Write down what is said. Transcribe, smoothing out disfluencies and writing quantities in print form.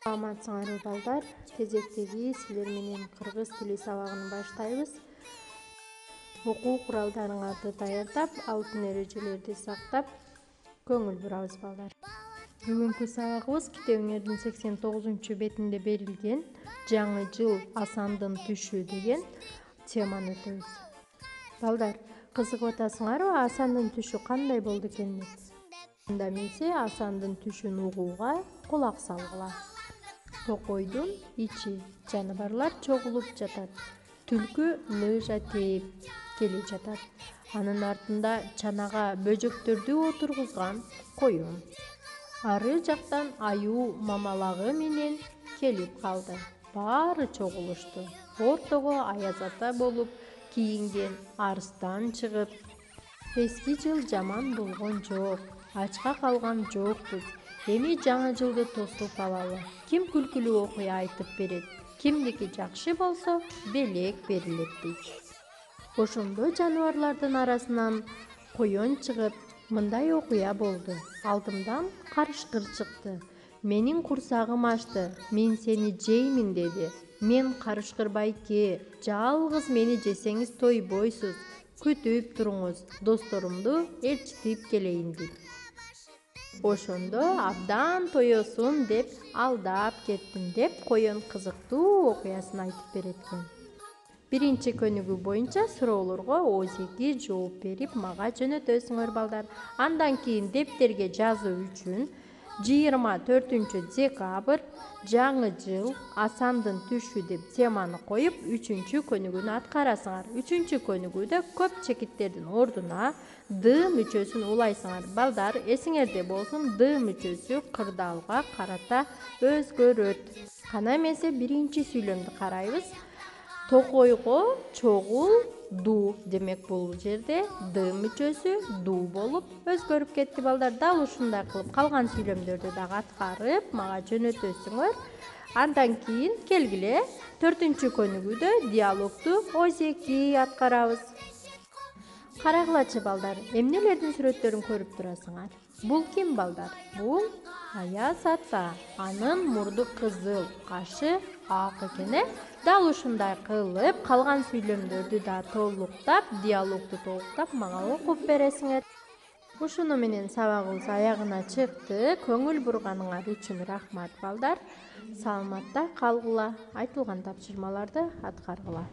Саламатсыңарбы балдар, кезектеги силер менен кыргыз тили сабагын баштайбыз. Окуу куралдарыңарды даярдап, алтын эрежелерди сактап, көңүл бурабыз балдар. Бүгүнкү сабагыбыз китебиңердин 89 бетинде берилген жаңы жыл асандын түшү деген теманы өтөбүз. Балдар, кызыгып атасыңарбы, асандын түшү кандай болду экен деп? Анда эмесе асандын түшүн угууга кулак салгыла. Токойдун ичи жаныбарлар чогулуп жатат. Түлкү лыжа тээп келе жатат. Анын артында чанага бөжөктөрдү отургузган коюн. Ары жактан аюу мамалагы менен келип калды. Баары чогулушту. Ортого аяз ата болуп кийинген арыстан чыгып: "Эски жыл жаман болгон жок, ачка калган жокпуз. Эми жаңы жылды тосуп алалы. Ким күлкүлүү окуя айтып берет, кимдики жакшы болсо белек берилет" дейт. Ошондо жаныбарлардын арасынан коён чыгып, мындай окуя болду. Алдымдан карышкыр чыкты. Менин курсагым ачты, мен сени жеймин деди. Мен карышкыр байке, жалгыз мени жесеңиз тойбойсуз. Күтүп туруңуз, досторумду ээрчитип келейин дейт. Ошондо абдан тоесуң деп алдап кеттим деп коён кызыктуу окуясын айтып берет экен. Биринчи көнүгүү боюнча суроолорго ооз-эки жооп берип мага жөнөтөсүңөр балдар. Андан кийин дептерге жазуу үчүн 24-декабрь жаңы жыл асандын түшү деп теманы коюп 3-көнүгүүнү аткарасыңар. 3-көнүгүүдө көп чекиттердин ордуна Д мүчөсүн улайсыңар. Балдар, эсиңерде болсун, Д мүчөсү кырдаалга карата өзгөрөт. Кана эмесе биринчи сүйлөмдү карайбыз. Токойго чогул ду демек бул жерде Д мүчөсү ду болуп өзгөрүп кетти балдар. Дал ушундай кылып калган сүйлөмдөрдү дагы аткарып мага жөнөтөсүңөр. Андан кийин келгиле 4-көнүгүүдө диалогту ооз-эки аткарабыз. Карагылачы балдар, эмнелердин сүрөттөрүн көрүп турасыңар? Бул ким балдар? Бул аяз ата. Анын мурду кызыл, кашы ак экен. Дал ушундай кылып калган сүйлөмдөрдү да толуктап, диалогту толуктап мага окуп бересиңер. Ушуну менен сабагыбыз аягына чыкты. Көңүл бурганыңар үчүн рахмат балдар. Саламатта калгыла, айтылган тапшырмаларды аткаргыла.